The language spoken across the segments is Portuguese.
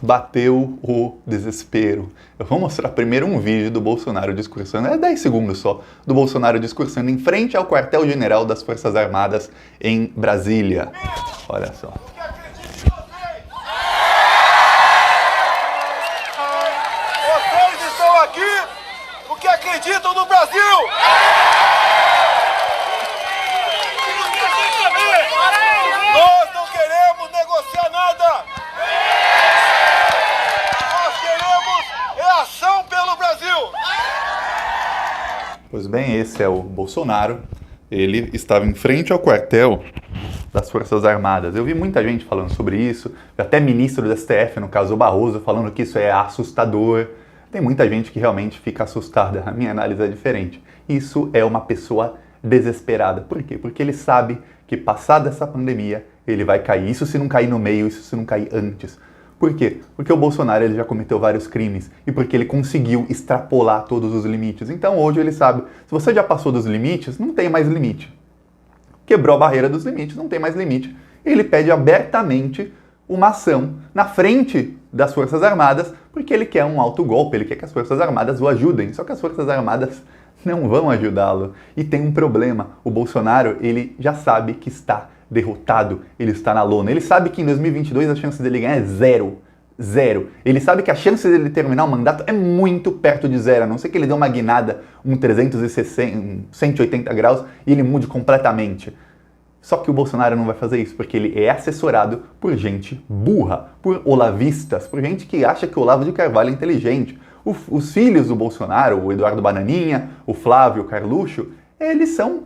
bateu o desespero. Eu vou mostrar primeiro um vídeo do Bolsonaro discursando, 10 segundos só, do Bolsonaro discursando em frente ao quartel-general das Forças Armadas em Brasília. Olha só. Vocês estão aqui porque acreditam no Brasil! Nós não queremos negociar nada! Nós queremos ação pelo Brasil! Pois bem, esse é o Bolsonaro. Ele estava em frente ao quartel das Forças Armadas. Eu vi muita gente falando sobre isso, até ministro do STF, no caso o Barroso, falando que isso é assustador. Tem muita gente que realmente fica assustada. A minha análise é diferente. Isso é uma pessoa desesperada. Por quê? Porque ele sabe que passada essa pandemia, ele vai cair. Isso se não cair no meio, isso se não cair antes. Por quê? Porque o Bolsonaro ele já cometeu vários crimes e porque ele conseguiu extrapolar todos os limites. Então hoje ele sabe, se você já passou dos limites, não tem mais limite. Quebrou a barreira dos limites, não tem mais limite. Ele pede abertamente uma ação na frente das Forças Armadas, porque ele quer um autogolpe, ele quer que as Forças Armadas o ajudem. Só que as Forças Armadas não vão ajudá-lo. E tem um problema, o Bolsonaro ele já sabe que está derrotado, ele está na lona. Ele sabe que em 2022 a chance dele ganhar é zero. Zero. Ele sabe que a chance dele terminar o mandato é muito perto de zero, a não ser que ele dê uma guinada, um 180 graus e ele mude completamente. Só que o Bolsonaro não vai fazer isso, porque ele é assessorado por gente burra, por olavistas, por gente que acha que o Olavo de Carvalho é inteligente. Os filhos do Bolsonaro, o Eduardo Bananinha, o Flávio Carluxo, eles são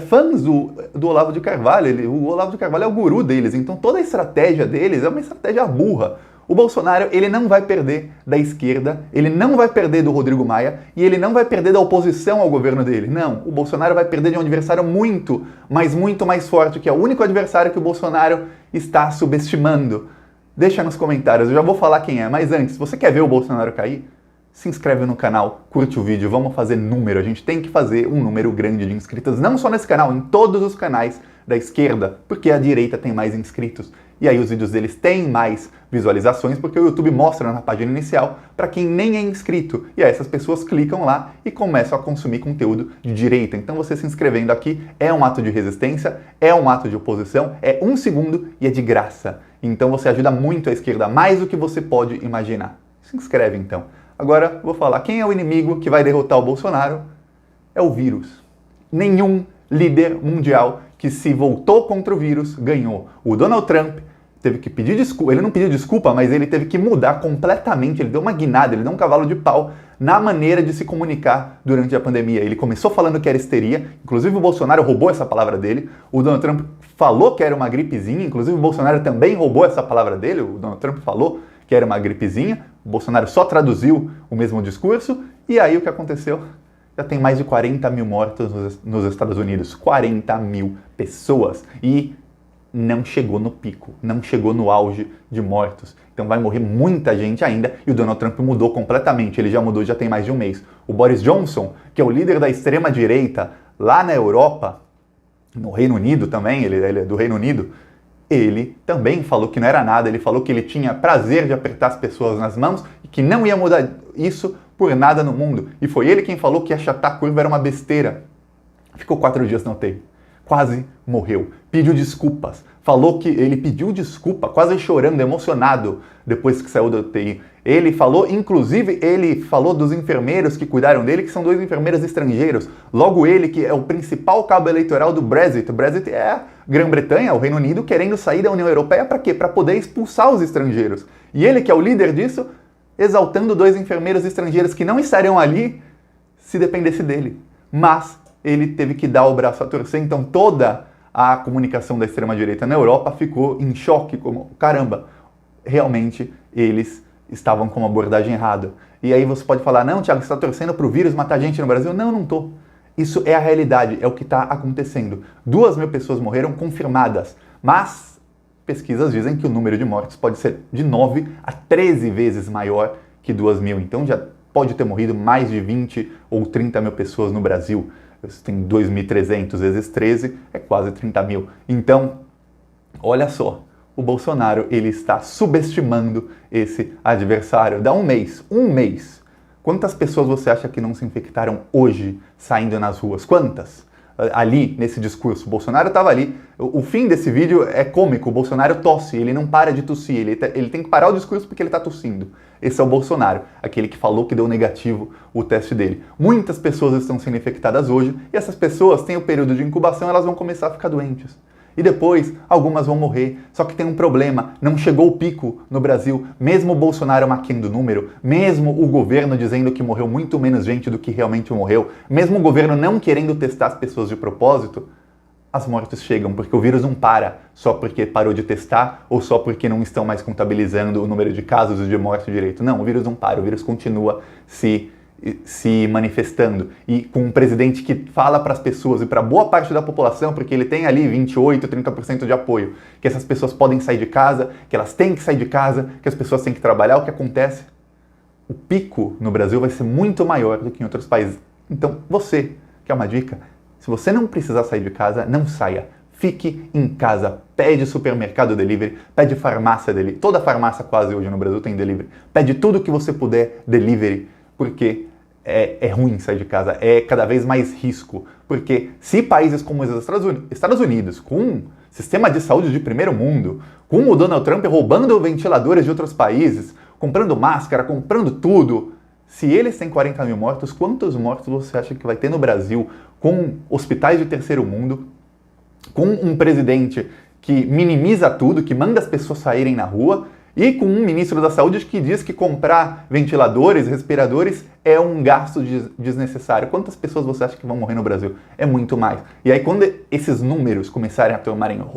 fãs do Olavo de Carvalho. O Olavo de Carvalho é o guru deles, então toda a estratégia deles é uma estratégia burra. O Bolsonaro, ele não vai perder da esquerda, ele não vai perder do Rodrigo Maia e ele não vai perder da oposição ao governo dele. Não, o Bolsonaro vai perder de um adversário muito mais forte, que é o único adversário que o Bolsonaro está subestimando. Deixa nos comentários, eu já vou falar quem é, mas antes, você quer ver o Bolsonaro cair? Se inscreve no canal, curte o vídeo, vamos fazer número. A gente tem que fazer um número grande de inscritos, não só nesse canal, em todos os canais da esquerda, porque a direita tem mais inscritos. E aí os vídeos deles têm mais visualizações, porque o YouTube mostra na página inicial para quem nem é inscrito. E aí essas pessoas clicam lá e começam a consumir conteúdo de direita. Então você se inscrevendo aqui é um ato de resistência, é um ato de oposição, é 1 segundo e é de graça. Então você ajuda muito a esquerda, mais do que você pode imaginar. Se inscreve então. Agora vou falar quem é o inimigo que vai derrotar o Bolsonaro. É o vírus. Nenhum líder mundial que se voltou contra o vírus ganhou. O Donald Trump teve que pedir desculpa, ele não pediu desculpa, mas ele teve que mudar completamente, ele deu uma guinada, ele deu um cavalo de pau na maneira de se comunicar durante a pandemia. Ele começou falando que era histeria, inclusive o Bolsonaro roubou essa palavra dele, o Donald Trump falou que era uma gripezinha, inclusive o Bolsonaro também roubou essa palavra dele, o Donald Trump falou que era uma gripezinha, o Bolsonaro só traduziu o mesmo discurso, e aí o que aconteceu? Já tem mais de 40 mil mortos nos Estados Unidos, 40 mil pessoas, e não chegou no pico, não chegou no auge de mortos. Então vai morrer muita gente ainda, e o Donald Trump mudou completamente, ele já mudou, já tem mais de um mês. O Boris Johnson, que é o líder da extrema-direita lá na Europa, no Reino Unido também, ele é do Reino Unido, ele também falou que não era nada, ele falou que ele tinha prazer de apertar as pessoas nas mãos e que não ia mudar isso por nada no mundo. E foi ele quem falou que achatar a curva era uma besteira. Ficou 4 dias na UTI. Quase morreu. Pediu desculpas. Falou que ele pediu desculpa, quase chorando, emocionado, depois que saiu da UTI. Ele falou, inclusive, ele falou dos enfermeiros que cuidaram dele, que são 2 enfermeiros estrangeiros. Logo ele, que é o principal cabo eleitoral do Brexit. O Brexit é a Grã-Bretanha, o Reino Unido, querendo sair da União Europeia para quê? Para poder expulsar os estrangeiros. E ele, que é o líder disso, exaltando 2 enfermeiros estrangeiros que não estariam ali se dependesse dele. Mas ele teve que dar o braço a torcer, então toda a comunicação da extrema-direita na Europa ficou em choque, como, caramba, realmente eles estavam com uma abordagem errada. E aí você pode falar, não, Thiago, você está torcendo para o vírus matar gente no Brasil? Não, não estou. Isso é a realidade, é o que está acontecendo. 2.000 pessoas morreram confirmadas, mas pesquisas dizem que o número de mortes pode ser de 9 a 13 vezes maior que 2.000. Então já pode ter morrido mais de 20 ou 30 mil pessoas no Brasil. Tem 2.300 vezes 13, é quase 30 mil. Então, olha só, o Bolsonaro ele está subestimando esse adversário. Dá um mês. Quantas pessoas você acha que não se infectaram hoje saindo nas ruas? Quantas? Ali, nesse discurso. O Bolsonaro estava ali. O fim desse vídeo é cômico. O Bolsonaro tosse, ele não para de tossir. Ele tem que parar o discurso porque ele está tossindo. Esse é o Bolsonaro, aquele que falou que deu negativo o teste dele. Muitas pessoas estão sendo infectadas hoje e essas pessoas têm o período de incubação, elas vão começar a ficar doentes. E depois, algumas vão morrer. Só que tem um problema, não chegou o pico no Brasil. Mesmo o Bolsonaro maquiando o número, mesmo o governo dizendo que morreu muito menos gente do que realmente morreu, mesmo o governo não querendo testar as pessoas de propósito, as mortes chegam, porque o vírus não para só porque parou de testar ou só porque não estão mais contabilizando o número de casos e de morte direito. Não, o vírus não para, o vírus continua se manifestando. E com um presidente que fala para as pessoas e para boa parte da população, porque ele tem ali 28, 30% de apoio, que essas pessoas podem sair de casa, que elas têm que sair de casa, que as pessoas têm que trabalhar, o que acontece? O pico no Brasil vai ser muito maior do que em outros países. Então, você, que é uma dica, se você não precisar sair de casa, não saia. Fique em casa, pede supermercado delivery, pede farmácia delivery. Toda farmácia quase hoje no Brasil tem delivery. Pede tudo que você puder delivery, porque é ruim sair de casa, é cada vez mais risco. Porque se países como os Estados Unidos, com um sistema de saúde de primeiro mundo, com o Donald Trump roubando ventiladores de outros países, comprando máscara, comprando tudo, se eles têm 40 mil mortos, quantos mortos você acha que vai ter no Brasil com hospitais de terceiro mundo, com um presidente que minimiza tudo, que manda as pessoas saírem na rua, e com um ministro da Saúde que diz que comprar ventiladores, respiradores é um gasto desnecessário. Quantas pessoas você acha que vão morrer no Brasil? É muito mais. E aí quando esses números começarem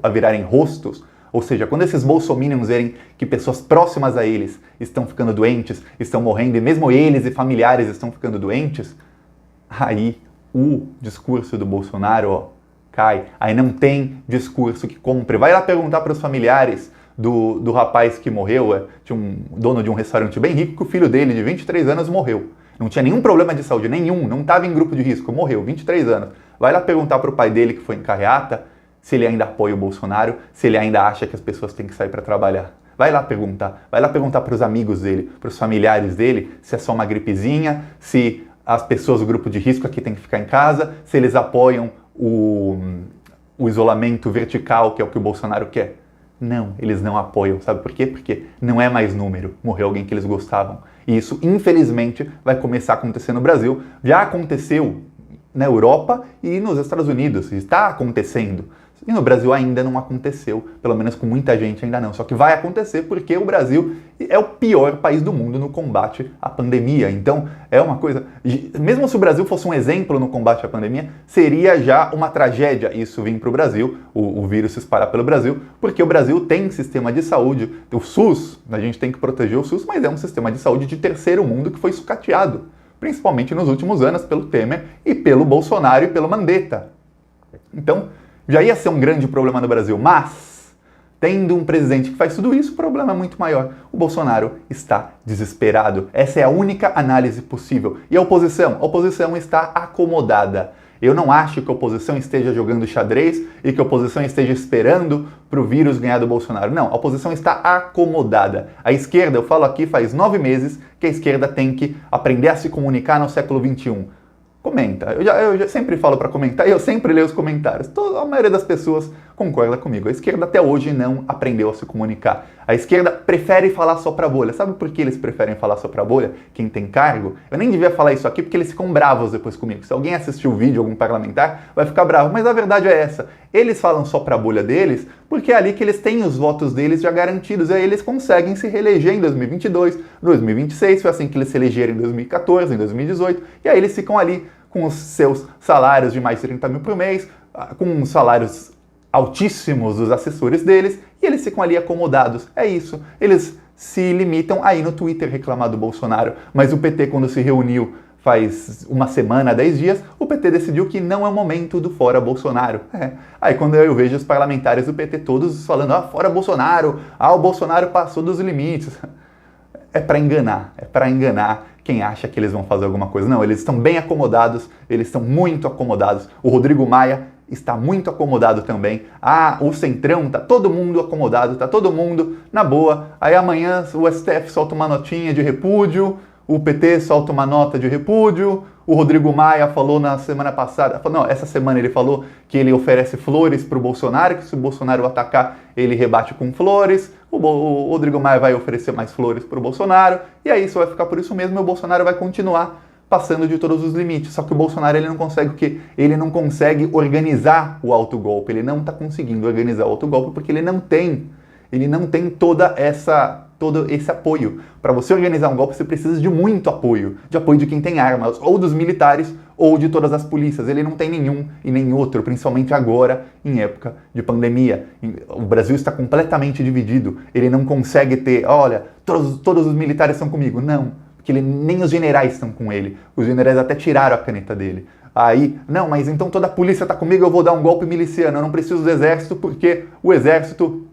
a virarem rostos, ou seja, quando esses bolsominions verem que pessoas próximas a eles estão ficando doentes, estão morrendo, e mesmo eles e familiares estão ficando doentes, aí o discurso do Bolsonaro cai. Aí não tem discurso que compre. Vai lá perguntar para os familiares do rapaz que morreu, tinha um dono de um restaurante bem rico, que o filho dele, de 23 anos, morreu. Não tinha nenhum problema de saúde, nenhum, não estava em grupo de risco, morreu, 23 anos. Vai lá perguntar para o pai dele, que foi em carreata, se ele ainda apoia o Bolsonaro, se ele ainda acha que as pessoas têm que sair para trabalhar. Vai lá perguntar para os amigos dele, para os familiares dele, se é só uma gripezinha, se as pessoas do grupo de risco aqui têm que ficar em casa, se eles apoiam o isolamento vertical, que é o que o Bolsonaro quer. Não, eles não apoiam. Sabe por quê? Porque não é mais número. Morreu alguém que eles gostavam. E isso, infelizmente, vai começar a acontecer no Brasil. Já aconteceu na Europa e nos Estados Unidos. Está acontecendo. E no Brasil ainda não aconteceu, pelo menos com muita gente ainda não. Só que vai acontecer porque o Brasil é o pior país do mundo no combate à pandemia. Então, é uma coisa... Mesmo se o Brasil fosse um exemplo no combate à pandemia, seria já uma tragédia isso vir para o Brasil, o vírus se espalhar pelo Brasil, porque o Brasil tem sistema de saúde. O SUS, a gente tem que proteger o SUS, mas é um sistema de saúde de terceiro mundo que foi sucateado, principalmente nos últimos anos, pelo Temer e pelo Bolsonaro e pelo Mandetta. Então, já ia ser um grande problema no Brasil, mas, tendo um presidente que faz tudo isso, o problema é muito maior. O Bolsonaro está desesperado. Essa é a única análise possível. E a oposição está acomodada. Eu não acho que a oposição esteja jogando xadrez e que a oposição esteja esperando para o vírus ganhar do Bolsonaro. Não, a oposição está acomodada. A esquerda, eu falo aqui faz 9 meses que a esquerda tem que aprender a se comunicar no século XXI. Comenta. Eu já sempre falo para comentar e eu sempre leio os comentários. A maioria das pessoas concorda comigo. A esquerda até hoje não aprendeu a se comunicar. A esquerda prefere falar só pra bolha. Sabe por que eles preferem falar só pra bolha? Quem tem cargo? Eu nem devia falar isso aqui porque eles ficam bravos depois comigo. Se alguém assistir o vídeo, algum parlamentar, vai ficar bravo. Mas a verdade é essa. Eles falam só pra bolha deles porque é ali que eles têm os votos deles já garantidos. E aí eles conseguem se reeleger em 2022, 2026. Foi assim que eles se elegeram em 2014, em 2018. E aí eles ficam ali com os seus salários de mais de 30 mil por mês, com os salários altíssimos dos assessores deles, e eles ficam ali acomodados. É isso. Eles se limitam a ir no Twitter reclamar do Bolsonaro. Mas o PT, quando se reuniu faz uma semana, 10 dias, o PT decidiu que não é o momento do fora Bolsonaro. Aí quando eu vejo os parlamentares do PT todos falando, fora Bolsonaro, o Bolsonaro passou dos limites. É para enganar quem acha que eles vão fazer alguma coisa. Não, eles estão bem acomodados, eles estão muito acomodados. O Rodrigo Maia está muito acomodado também. Ah, o Centrão, tá todo mundo acomodado, tá todo mundo na boa. Aí amanhã o STF solta uma notinha de repúdio, o PT solta uma nota de repúdio, o Rodrigo Maia falou na semana passada, não, essa semana ele falou que ele oferece flores para o Bolsonaro, que se o Bolsonaro atacar, ele rebate com flores, o Rodrigo Maia vai oferecer mais flores para o Bolsonaro, e aí isso vai ficar por isso mesmo, e o Bolsonaro vai continuar passando de todos os limites. Só que o Bolsonaro ele não consegue o quê? Ele não consegue organizar o autogolpe, ele não está conseguindo organizar o autogolpe porque ele não tem todo esse apoio. Para você organizar um golpe, você precisa de muito apoio, de apoio de quem tem armas, ou dos militares, ou de todas as polícias. Ele não tem nenhum e nem outro, principalmente agora, em época de pandemia. O Brasil está completamente dividido. Ele não consegue ter, olha, todos os militares estão comigo. Não, porque nem os generais estão com ele. Os generais até tiraram a caneta dele. Aí, não, mas então toda a polícia está comigo, eu vou dar um golpe miliciano. Eu não preciso do exército, porque o exército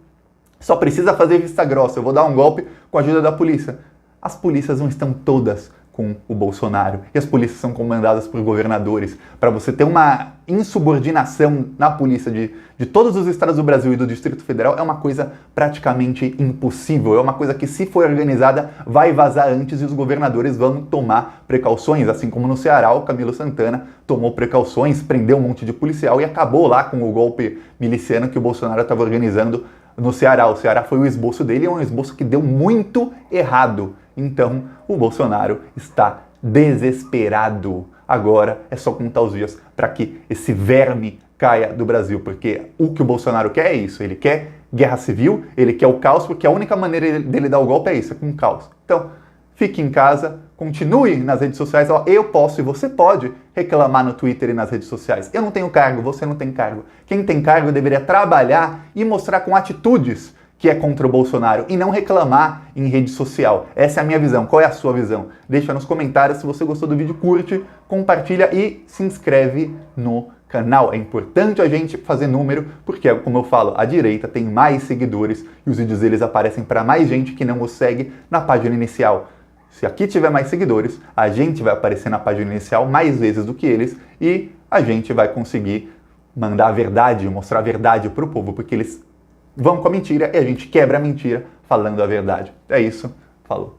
só precisa fazer vista grossa, eu vou dar um golpe com a ajuda da polícia. As polícias não estão todas com o Bolsonaro. E as polícias são comandadas por governadores. Para você ter uma insubordinação na polícia de todos os estados do Brasil e do Distrito Federal é uma coisa praticamente impossível. É uma coisa que, se for organizada, vai vazar antes e os governadores vão tomar precauções. Assim como no Ceará, o Camilo Santana tomou precauções, prendeu um monte de policial e acabou lá com o golpe miliciano que o Bolsonaro estava organizando no Ceará. O Ceará foi o esboço dele, é um esboço que deu muito errado. Então, o Bolsonaro está desesperado. Agora é só contar os dias para que esse verme caia do Brasil, porque o que o Bolsonaro quer é isso, ele quer guerra civil, ele quer o caos, porque a única maneira dele dar o golpe é isso, é com caos. Então, fique em casa, continue nas redes sociais. Eu posso e você pode reclamar no Twitter e nas redes sociais. Eu não tenho cargo, você não tem cargo. Quem tem cargo deveria trabalhar e mostrar com atitudes que é contra o Bolsonaro e não reclamar em rede social. Essa é a minha visão. Qual é a sua visão? Deixa nos comentários. Se você gostou do vídeo, curte, compartilha e se inscreve no canal. É importante a gente fazer número, porque, como eu falo, a direita tem mais seguidores e os vídeos deles aparecem para mais gente que não os segue na página inicial. Se aqui tiver mais seguidores, a gente vai aparecer na página inicial mais vezes do que eles e a gente vai conseguir mandar a verdade, mostrar a verdade para o povo, porque eles vão com a mentira e a gente quebra a mentira falando a verdade. É isso. Falou.